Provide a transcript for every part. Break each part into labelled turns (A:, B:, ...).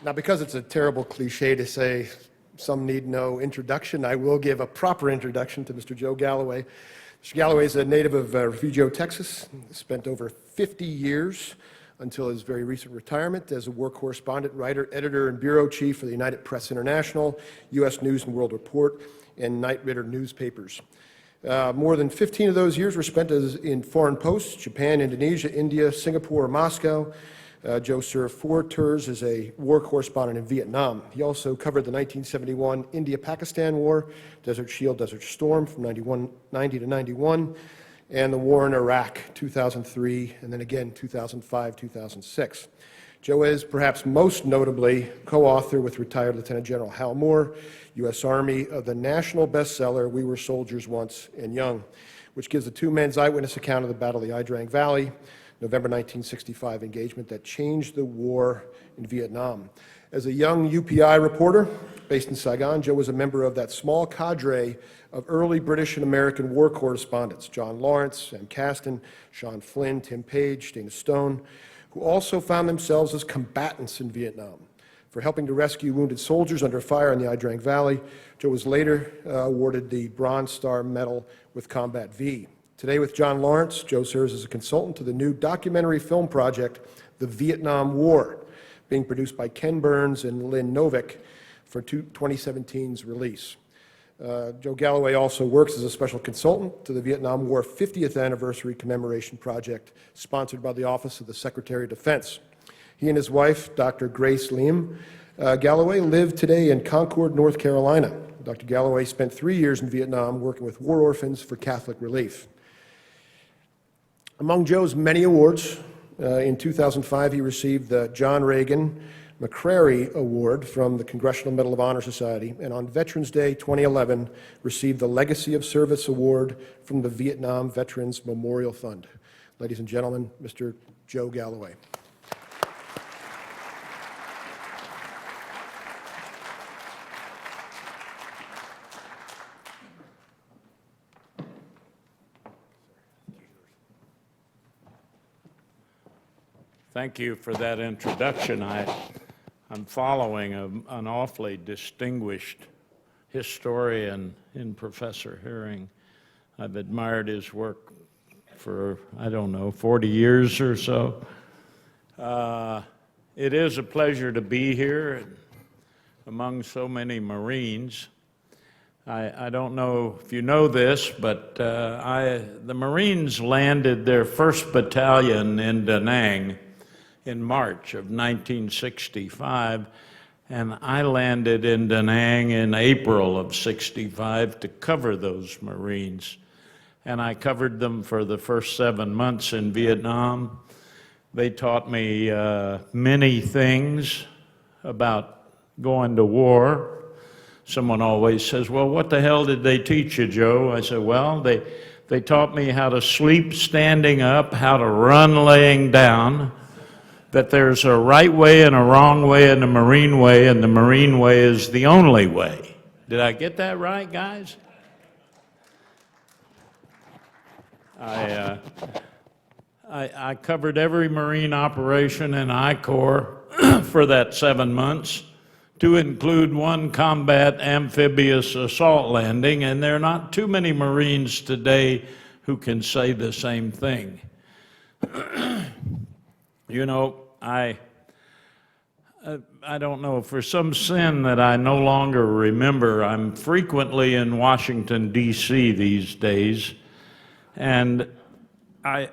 A: Now, because it's a terrible cliche to say some need no introduction, I will give a proper introduction to Mr. Joe Galloway. Mr. Galloway is a native of Refugio, Texas. Spent over 50 years until his very recent retirement as a war correspondent, writer, editor, and bureau chief for the United Press International, U.S. News and World Report, and Knight Ridder newspapers. More than 15 of those years were spent in foreign posts, Japan, Indonesia, India, Singapore, Moscow. Joe served 4 tours as a war correspondent in Vietnam. He also covered the 1971 India-Pakistan War, Desert Shield, Desert Storm from 90 to 91, and the war in Iraq, 2003, and then again 2005, 2006. Joe is perhaps most notably co-author with retired Lieutenant General Hal Moore, U.S. Army, of the national bestseller We Were Soldiers Once and Young, which gives a 2 men's eyewitness account of the Battle of the Ia Drang Valley, November 1965 engagement that changed the war in Vietnam. As a young UPI reporter based in Saigon, Joe was a member of that small cadre of early British and American war correspondents, John Lawrence, Sam Caston, Sean Flynn, Tim Page, Dana Stone, who also found themselves as combatants in Vietnam. For helping to rescue wounded soldiers under fire in the Ia Drang Valley, Joe was later awarded the Bronze Star Medal with Combat V. Today with John Lawrence, Joe serves as a consultant to the new documentary film project, The Vietnam War, being produced by Ken Burns and Lynn Novick for 2017's release. Joe Galloway also works as a special consultant to the Vietnam War 50th Anniversary Commemoration Project, sponsored by the Office of the Secretary of Defense. He and his wife, Dr. Grace Lim Galloway, live today in Concord, North Carolina. Dr. Galloway spent 3 years in Vietnam working with war orphans for Catholic relief. Among Joe's many awards, in 2005 he received the John Reagan McCrary Award from the Congressional Medal of Honor Society, and on Veterans Day 2011 received the Legacy of Service Award from the Vietnam Veterans Memorial Fund. Ladies and gentlemen, Mr. Joe Galloway.
B: Thank you for that introduction. I'm following an awfully distinguished historian in Professor Herring. I've admired his work for, 40 years or so. It is a pleasure to be here among so many Marines. I don't know if you know this, but the Marines landed their 1st Battalion in Da Nang in March of 1965, and I landed in Da Nang in April of '65 to cover those Marines. And I covered them for the first 7 months in Vietnam. They taught me many things about going to war. Someone always says, well, what the hell did they teach you, Joe? I said, well, they taught me how to sleep standing up, how to run laying down, that there's a right way and a wrong way and a Marine way, and the Marine way is the only way. Did I get that right, guys? I covered every Marine operation in I Corps for that 7 months, to include 1 combat amphibious assault landing, and there are not too many Marines today who can say the same thing. You know, I don't know, for some sin that I no longer remember, I'm frequently in Washington, D.C. these days, and I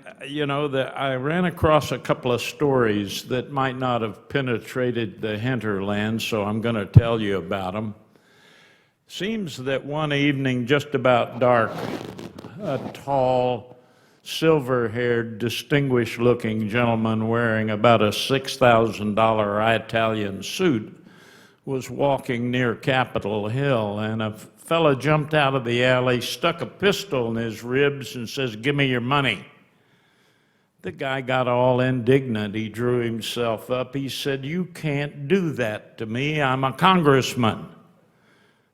B: ran across a couple of stories that might not have penetrated the hinterland, so I'm going to tell you about them. Seems that one evening, just about dark, a tall, silver-haired, distinguished-looking gentleman wearing about a $6,000 Italian suit was walking near Capitol Hill, and a fella jumped out of the alley, stuck a pistol in his ribs, and says, "Give me your money." The guy got all indignant. He drew himself up. He said, "You can't do that to me. I'm a congressman."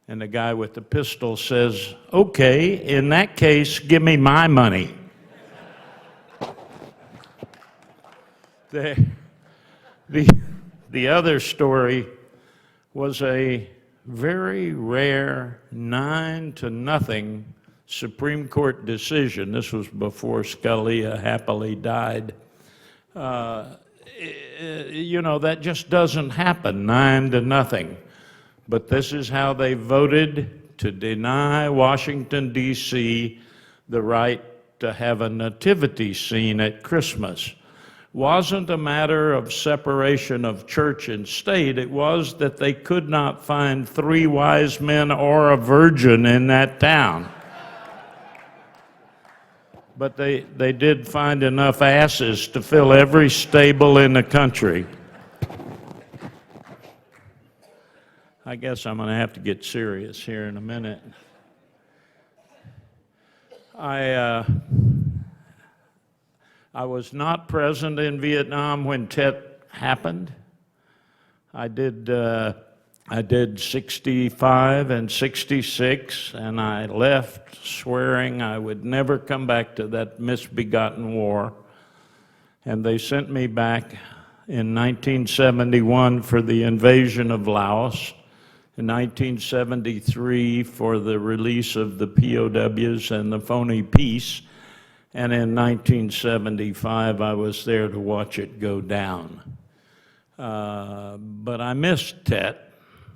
B: And the guy with the pistol says, "Okay, in that case, give me my money." The The other story was a very rare 9-0 Supreme Court decision. This was before Scalia happily died. That just doesn't happen, 9-0. But this is how they voted to deny Washington, D.C. the right to have a nativity scene at Christmas. Wasn't a matter of separation of church and state. It was that they could not find 3 wise men or a virgin in that town. But they did find enough asses to fill every stable in the country. I guess I'm going to have to get serious here in a minute. I was not present in Vietnam when Tet happened. I did 65 and 66, and I left swearing I would never come back to that misbegotten war. And they sent me back in 1971 for the invasion of Laos, in 1973 for the release of the POWs and the phony peace, and in 1975 I was there to watch it go down. But I missed Tet.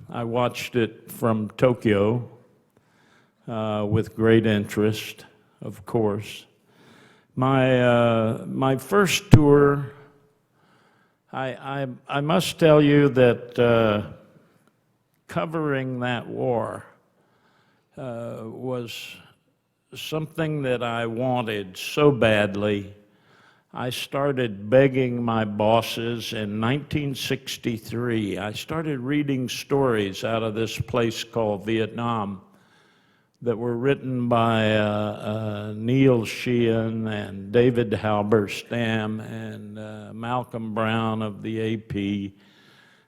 B: I watched it from Tokyo with great interest, of course. My first tour, I must tell you that covering that war was something that I wanted so badly. I started begging my bosses in 1963. I started reading stories out of this place called Vietnam that were written by Neil Sheehan and David Halberstam and Malcolm Brown of the AP.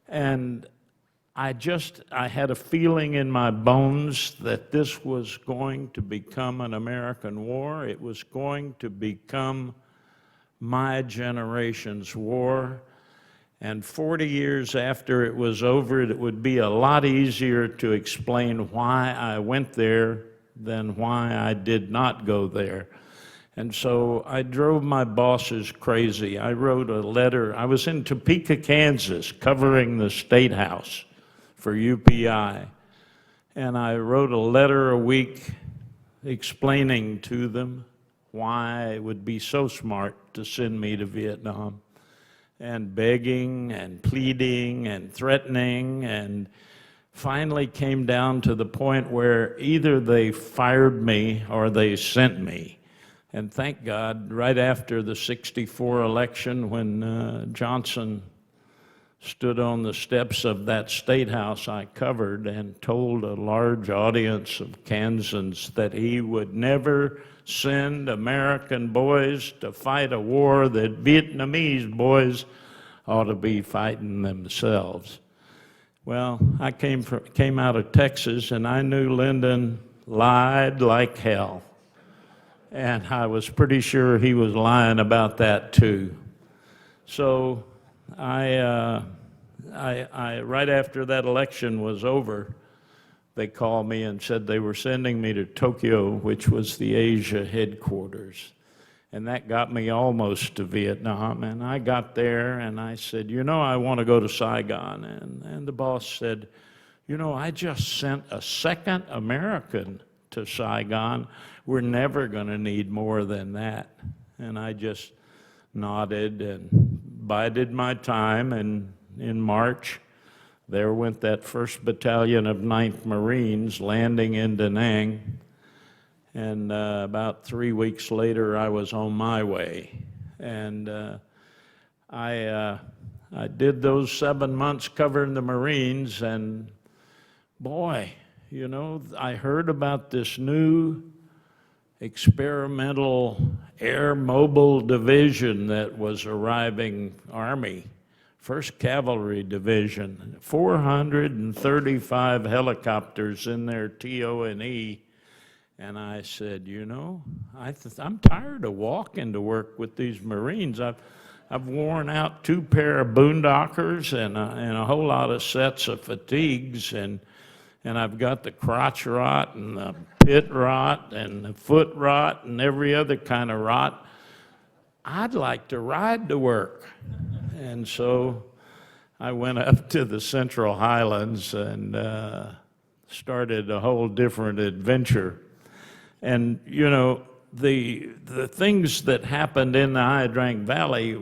B: And I had a feeling in my bones that this was going to become an American war. It was going to become my generation's war, and 40 years after it was over, it would be a lot easier to explain why I went there than why I did not go there. And so I drove my bosses crazy. I wrote a letter. I was in Topeka, Kansas, covering the State House for UPI, and I wrote a letter a week explaining to them why it would be so smart to send me to Vietnam, and begging and pleading and threatening, and finally came down to the point where either they fired me or they sent me. And thank God, right after the '64 election, when Johnson stood on the steps of that State House I covered and told a large audience of Kansans that he would never send American boys to fight a war that Vietnamese boys ought to be fighting themselves. Well, I came out of Texas, and I knew Lyndon lied like hell. And I was pretty sure he was lying about that too. So I right after that election was over, they called me and said they were sending me to Tokyo, which was the Asia headquarters. And that got me almost to Vietnam. And I got there and I said, I want to go to Saigon. And the boss said, I just sent a second American to Saigon. We're never going to need more than that. And I just nodded and bided my time. And in March, there went that 1st Battalion of 9th Marines landing in Da Nang. And about 3 weeks later, I was on my way. And I did those 7 months covering the Marines, and boy, I heard about this new experimental air mobile division that was arriving, Army, 1st Cavalry Division, 435 helicopters in their TO&E. And I said, I'm tired of walking to work with these Marines. I've worn out 2 pair of boondockers and a whole lot of sets of fatigues, and I've got the crotch rot and the pit rot and the foot rot and every other kind of rot. I'd like to ride to work. And so I went up to the Central Highlands and started a whole different adventure. And, you know, the things that happened in the Hydrangh Valley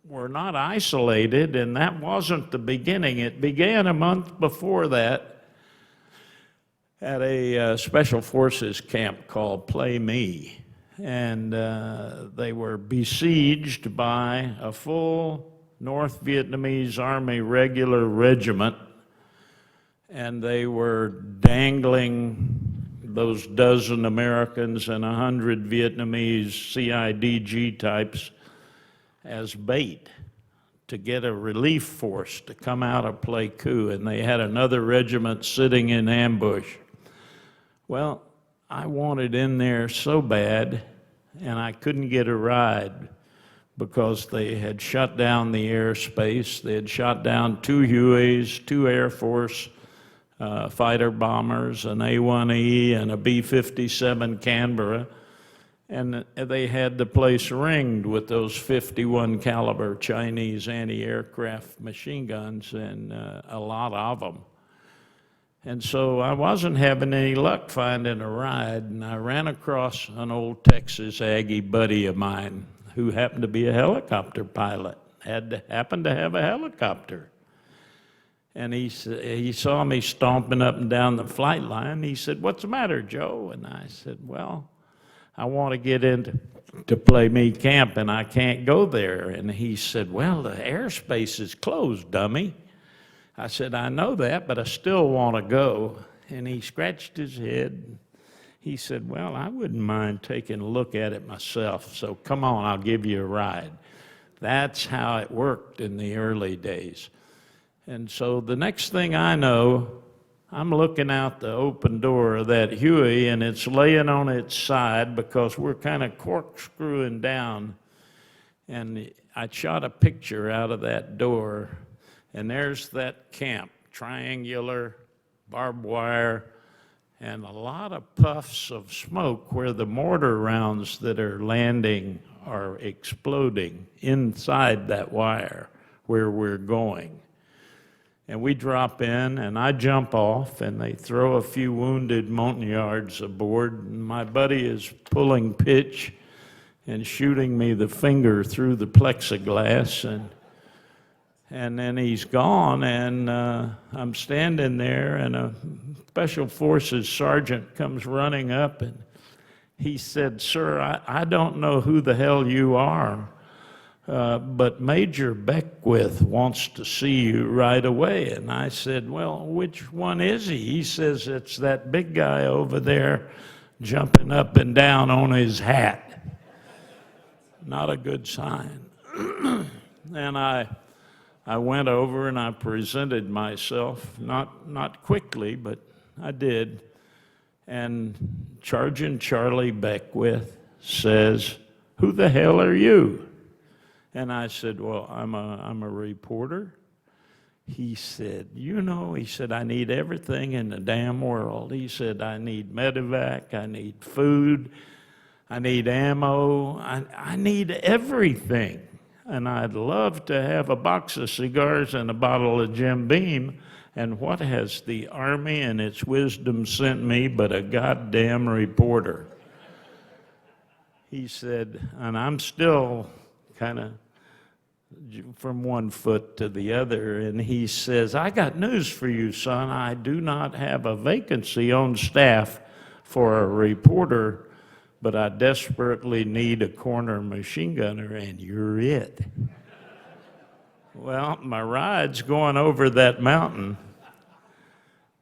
B: were not isolated, and that wasn't the beginning. It began a month before that at a Special Forces camp called Play Me. And they were besieged by a full North Vietnamese Army regular regiment, and they were dangling those dozen Americans and 100 Vietnamese CIDG types as bait to get a relief force to come out of Pleiku, and they had another regiment sitting in ambush. Well, I wanted in there so bad, and I couldn't get a ride because they had shut down the airspace. They had shot down 2 Hueys, 2 Air Force fighter bombers, an A-1E and a B-57 Canberra, and they had the place ringed with those 51 caliber Chinese anti-aircraft machine guns, and a lot of them. And so I wasn't having any luck finding a ride, and I ran across an old Texas Aggie buddy of mine who happened to be a helicopter pilot, happened to have a helicopter. And he saw me stomping up and down the flight line. He said, "What's the matter, Joe?" And I said, "Well, I want to get into Play Me camp, and I can't go there." And he said, "Well, the airspace is closed, dummy." I said, "I know that, but I still want to go." And he scratched his head. He said, "Well, I wouldn't mind taking a look at it myself, so come on, I'll give you a ride." That's how it worked in the early days. And so the next thing I know, I'm looking out the open door of that Huey, and it's laying on its side because we're kind of corkscrewing down. And I shot a picture out of that door, and there's that camp, triangular, barbed wire, and a lot of puffs of smoke where the mortar rounds that are landing are exploding inside that wire where we're going. And we drop in, and I jump off, and they throw a few wounded Montagnards aboard, and my buddy is pulling pitch and shooting me the finger through the plexiglass, and then he's gone, and I'm standing there, and a Special Forces sergeant comes running up, and he said, "Sir, I don't know who the hell you are, but Major Beckwith wants to see you right away." And I said, "Well, which one is he?" He says, "It's that big guy over there jumping up and down on his hat." Not a good sign. And I went over and I presented myself, not quickly, but I did. And Sergeant Charlie Beckwith says, "Who the hell are you?" And I said, "Well, I'm a reporter." He said, "You know," he said, "I need everything in the damn world." He said, "I need medevac, I need food, I need ammo, I need everything. And I'd love to have a box of cigars and a bottle of Jim Beam. And what has the Army and its wisdom sent me but a goddamn reporter?" He said, and I'm still kind of from one foot to the other, and he says, "I got news for you, son. I do not have a vacancy on staff for a reporter, but I desperately need a corner machine gunner, and you're it." Well, my ride's going over that mountain,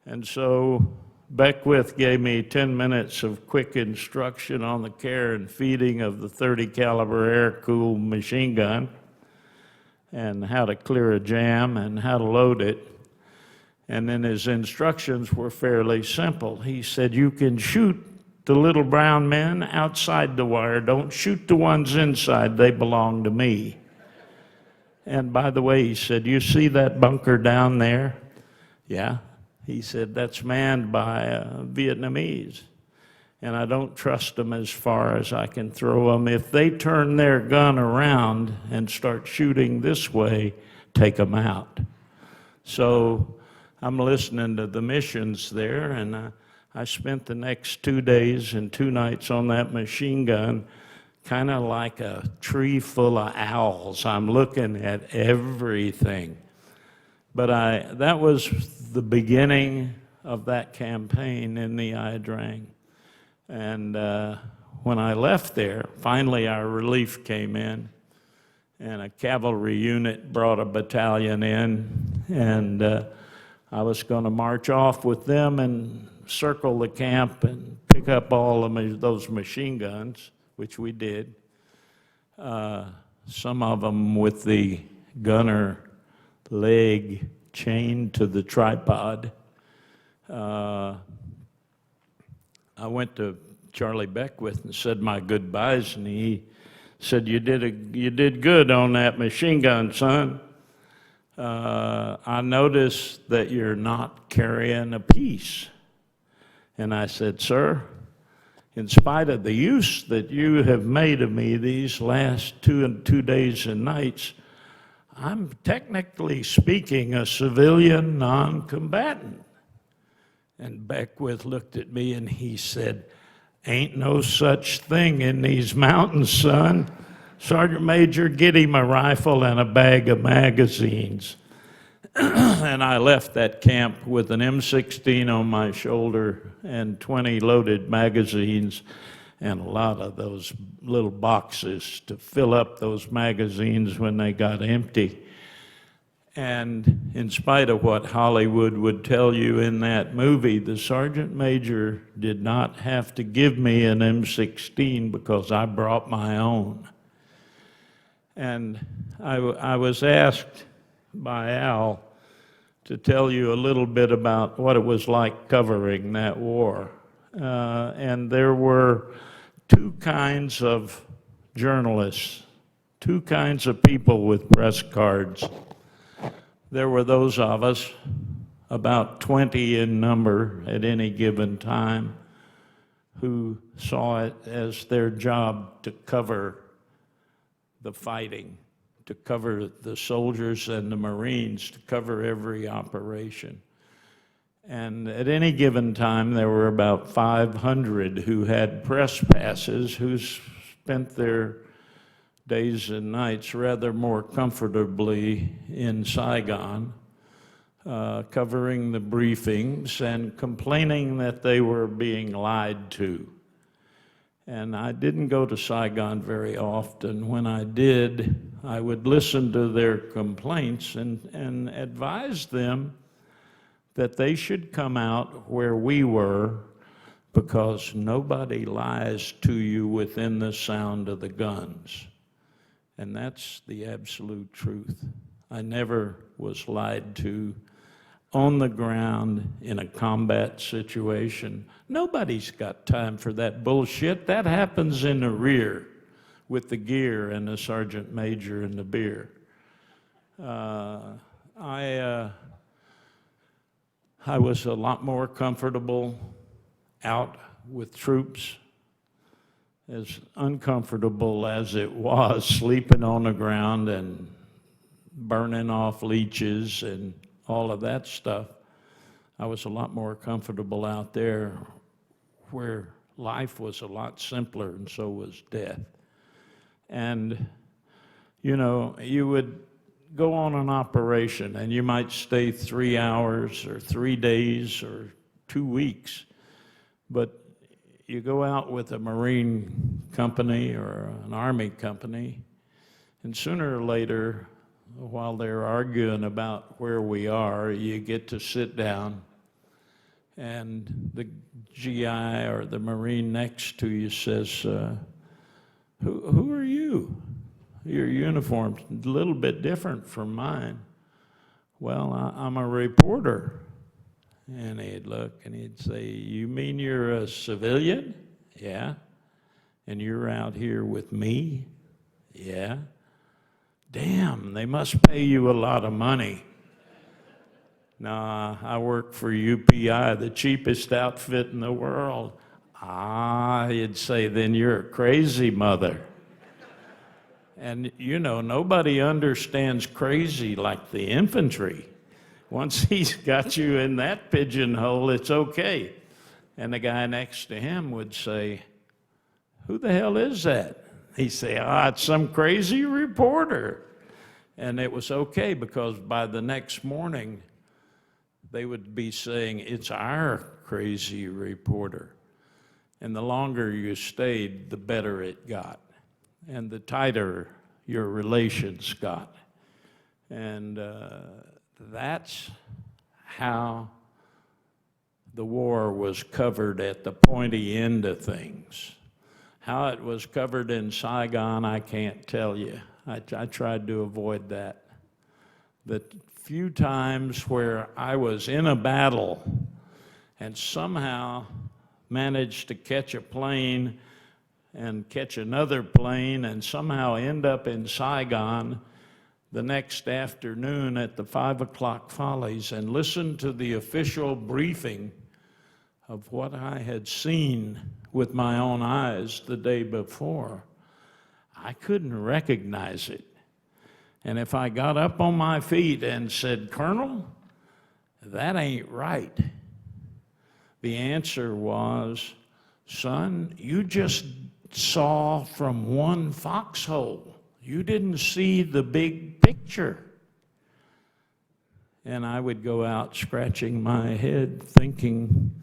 B: and so Beckwith gave me 10 minutes of quick instruction on the care and feeding of the 30 caliber air-cooled machine gun, and how to clear a jam and how to load it. And then his instructions were fairly simple. He said, "You can shoot the little brown men outside the wire. Don't shoot the ones inside. They belong to me." And by the way, he said, you see that bunker down there? Yeah. He said, that's manned by Vietnamese. And I don't trust them as far as I can throw them. If they turn their gun around and start shooting this way, take them out. So I'm listening to the missions there, and I spent the next 2 days and 2 nights on that machine gun, kind of like a tree full of owls. I'm looking at everything. But that was the beginning of that campaign in the Ia Drang. And when I left there, finally our relief came in, and a cavalry unit brought a battalion in, and I was going to march off with them and circle the camp and pick up all of those machine guns, which we did. Some of them with the gunner leg chained to the tripod. I went to Charlie Beckwith and said my goodbyes, and he said, you did good on that machine gun, son. I noticed that you're not carrying a piece. And I said, sir, in spite of the use that you have made of me these last 2 days and nights, I'm technically speaking a civilian non-combatant. And Beckwith looked at me and he said, ain't no such thing in these mountains, son. Sergeant Major, get him a rifle and a bag of magazines. And I left that camp with an M16 on my shoulder and 20 loaded magazines and a lot of those little boxes to fill up those magazines when they got empty. And in spite of what Hollywood would tell you in that movie, the Sergeant Major did not have to give me an M16 because I brought my own. And I was asked by Al to tell you a little bit about what it was like covering that war. And there were 2 kinds of journalists, 2 kinds of people with press cards. There were those of us, about 20 in number at any given time, who saw it as their job to cover the fighting, to cover the soldiers and the Marines, to cover every operation. And at any given time, there were about 500 who had press passes, who spent their days and nights rather more comfortably in Saigon, covering the briefings and complaining that they were being lied to. And I didn't go to Saigon very often. When I did, I would listen to their complaints and advise them that they should come out where we were, because nobody lies to you within the sound of the guns. And that's the absolute truth. I never was lied to on the ground in a combat situation. Nobody's got time for that bullshit. That happens in the rear with the gear and the sergeant major and the beer. I was a lot more comfortable out with troops, as uncomfortable as it was sleeping on the ground and burning off leeches and all of that stuff. I was a lot more comfortable out there where life was a lot simpler, and so was death. And, you know, you would go on an operation and you might stay 3 hours or 3 days or 2 weeks, but you go out with a Marine company or an Army company, and sooner or later, while they're arguing about where we are, you get to sit down, and the GI or the Marine next to you says, who are you? Your uniform's a little bit different from mine. Well, I'm a reporter. And he'd look and he'd say, you mean you're a civilian? Yeah. And you're out here with me? Yeah. Damn, they must pay you a lot of money. Nah, I work for UPI, the cheapest outfit in the world. Ah, you'd say, then you're a crazy mother. And you know, nobody understands crazy like the infantry. Once he's got you in that pigeonhole, it's okay. And the guy next to him would say, who the hell is that? He'd say, it's some crazy reporter. And it was okay because by the next morning, they would be saying, it's our crazy reporter. And the longer you stayed, the better it got, and the tighter your relations got. And that's how the war was covered at the pointy end of things. How it was covered in Saigon, I can't tell you. I tried to avoid that. The few times where I was in a battle and somehow managed to catch a plane and catch another plane and somehow end up in Saigon the next afternoon at the 5 o'clock Follies and listen to the official briefing of what I had seen with my own eyes the day before, I couldn't recognize it. And if I got up on my feet and said, Colonel, that ain't right, the answer was, son, you just saw from one foxhole. You didn't see the big picture. And I would go out scratching my head thinking,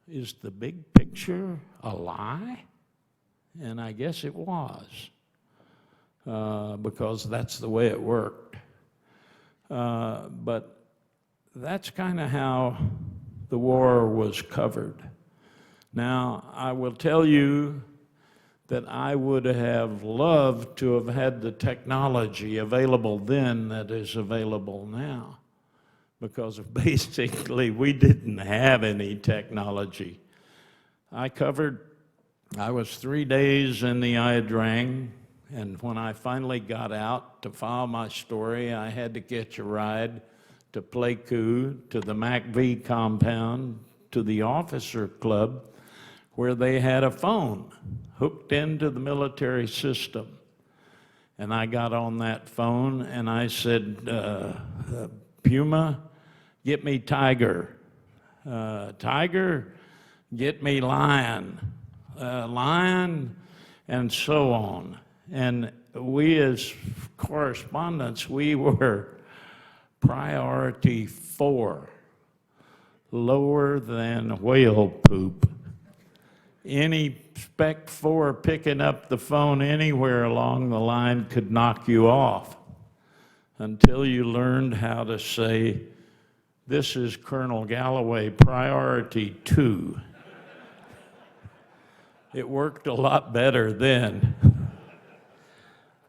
B: is the big picture a lie? And I guess it was, because that's the way it worked. But that's kind of how the war was covered. Now, I will tell you that I would have loved to have had the technology available then that is available now, because basically we didn't have any technology. I was 3 days in the Iadrang, and when I finally got out to file my story, I had to catch a ride to Pleiku, to the MACV compound, to the officer club, where they had a phone hooked into the military system. And I got on that phone and I said, Puma, get me Tiger. Tiger, get me Lion. Lion, and so on. And we as correspondents, we were priority 4, lower than whale poop. Any Spec 4 picking up the phone anywhere along the line could knock you off until you learned how to say, this is Colonel Galloway, priority 2. It worked a lot better then.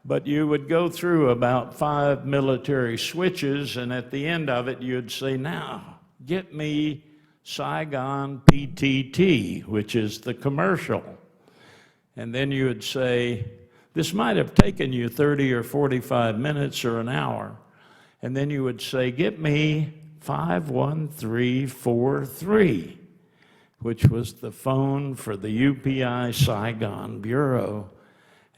B: But you would go through about 5 military switches, and at the end of it, you'd say, now, get me Saigon PTT, which is the commercial. And then you would say, this might have taken you 30 or 45 minutes or an hour. And then you would say, get me 51343, which was the phone for the UPI Saigon Bureau.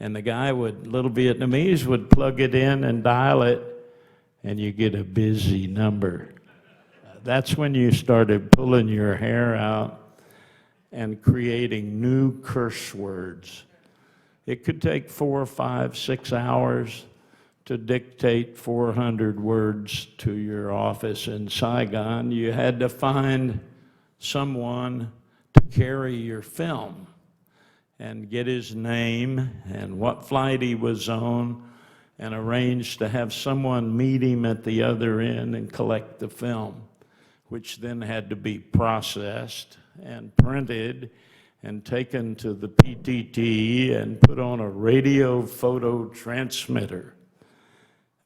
B: And the guy little Vietnamese would plug it in and dial it, and you get a busy number. That's when you started pulling your hair out and creating new curse words. It could take 4, 5, 6 hours to dictate 400 words to your office in Saigon. You had to find someone to carry your film and get his name and what flight he was on and arrange to have someone meet him at the other end and collect the film, which then had to be processed and printed and taken to the PTT and put on a radio photo transmitter.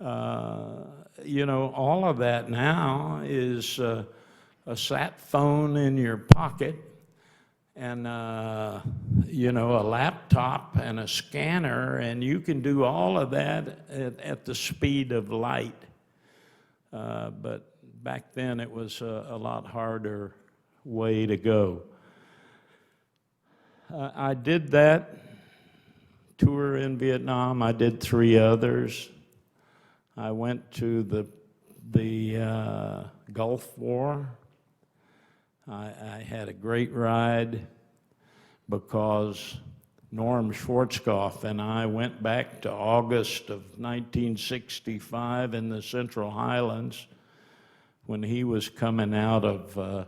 B: You know, all of that now is a sat phone in your pocket, and you know, a laptop and a scanner, and you can do all of that at the speed of light. But back then it was a lot harder way to go. I did that tour in Vietnam. I did 3 others. I went to the Gulf War. I had a great ride because Norm Schwarzkopf and I went back to August of 1965 in the Central Highlands when he was coming out of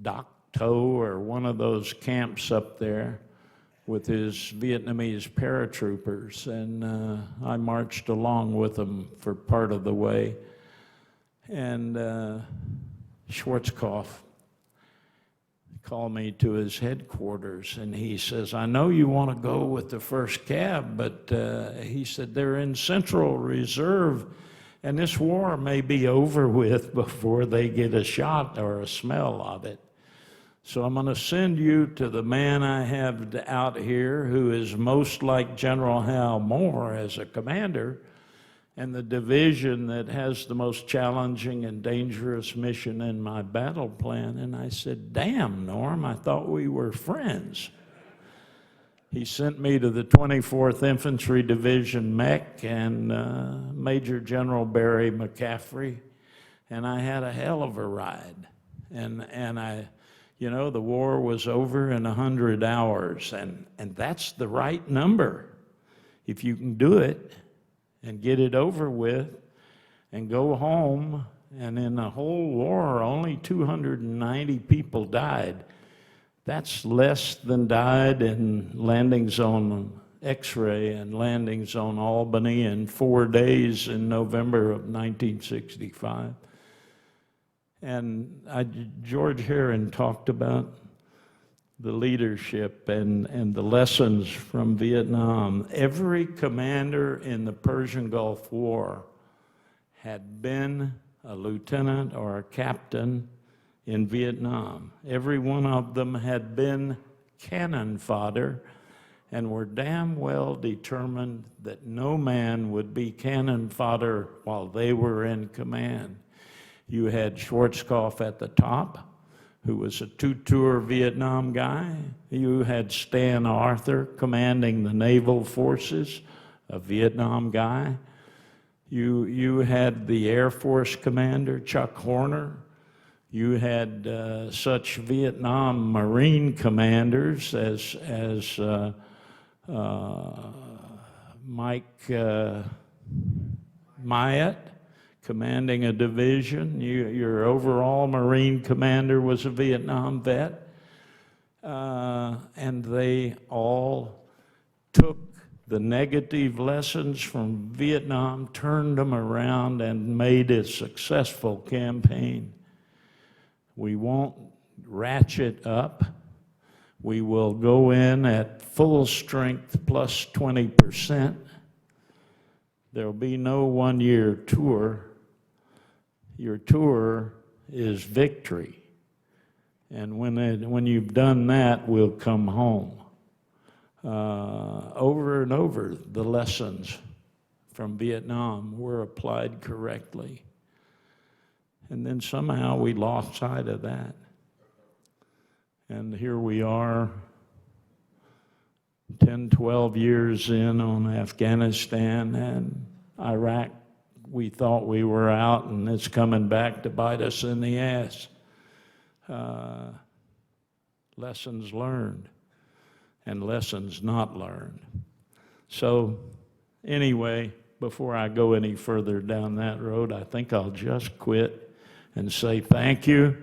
B: Dak To or one of those camps up there with his Vietnamese paratroopers, and I marched along with them for part of the way. And Schwarzkopf called me to his headquarters, and he says, I know you want to go with the first cab, but he said, they're in Central Reserve, and this war may be over with before they get a shot or a smell of it. So I'm going to send you to the man I have out here who is most like General Hal Moore as a commander, and the division that has the most challenging and dangerous mission in my battle plan. And I said, damn, Norm, I thought we were friends. He sent me to the 24th Infantry Division mech and Major General Barry McCaffrey, and I had a hell of a ride. And I, you know, the war was over in 100 hours, and that's the right number. If you can do it and get it over with and go home, and in the whole war, only 290 people died. That's less than died in landing zone X-ray and landing zone Albany in 4 days in November of 1965. And George Herron talked about the leadership and the lessons from Vietnam. Every commander in the Persian Gulf War had been a lieutenant or a captain in Vietnam. Every one of them had been cannon fodder and were damn well determined that no man would be cannon fodder while they were in command. You had Schwarzkopf at the top, who was a 2-tour Vietnam guy. You had Stan Arthur commanding the naval forces, a Vietnam guy. You had the Air Force commander, Chuck Horner. You had such Vietnam Marine commanders as Mike Myatt, commanding a division. Your overall Marine commander was a Vietnam vet. And they all took the negative lessons from Vietnam, turned them around, and made a successful campaign. We won't ratchet up. We will go in at full strength plus 20%. There'll be no one-year tour. Your tour is victory. And when you've done that, we'll come home. Over and over, the lessons from Vietnam were applied correctly. And then somehow we lost sight of that. And here we are, 10, 12 years in on Afghanistan and Iraq. We thought we were out, and it's coming back to bite us in the ass. Lessons learned and lessons not learned. So anyway, before I go any further down that road, I think I'll just quit and say thank you.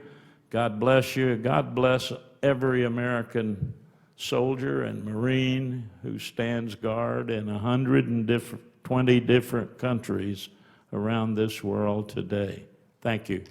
B: God bless you. God bless every American soldier and Marine who stands guard in 120 different countries around this world today. Thank you.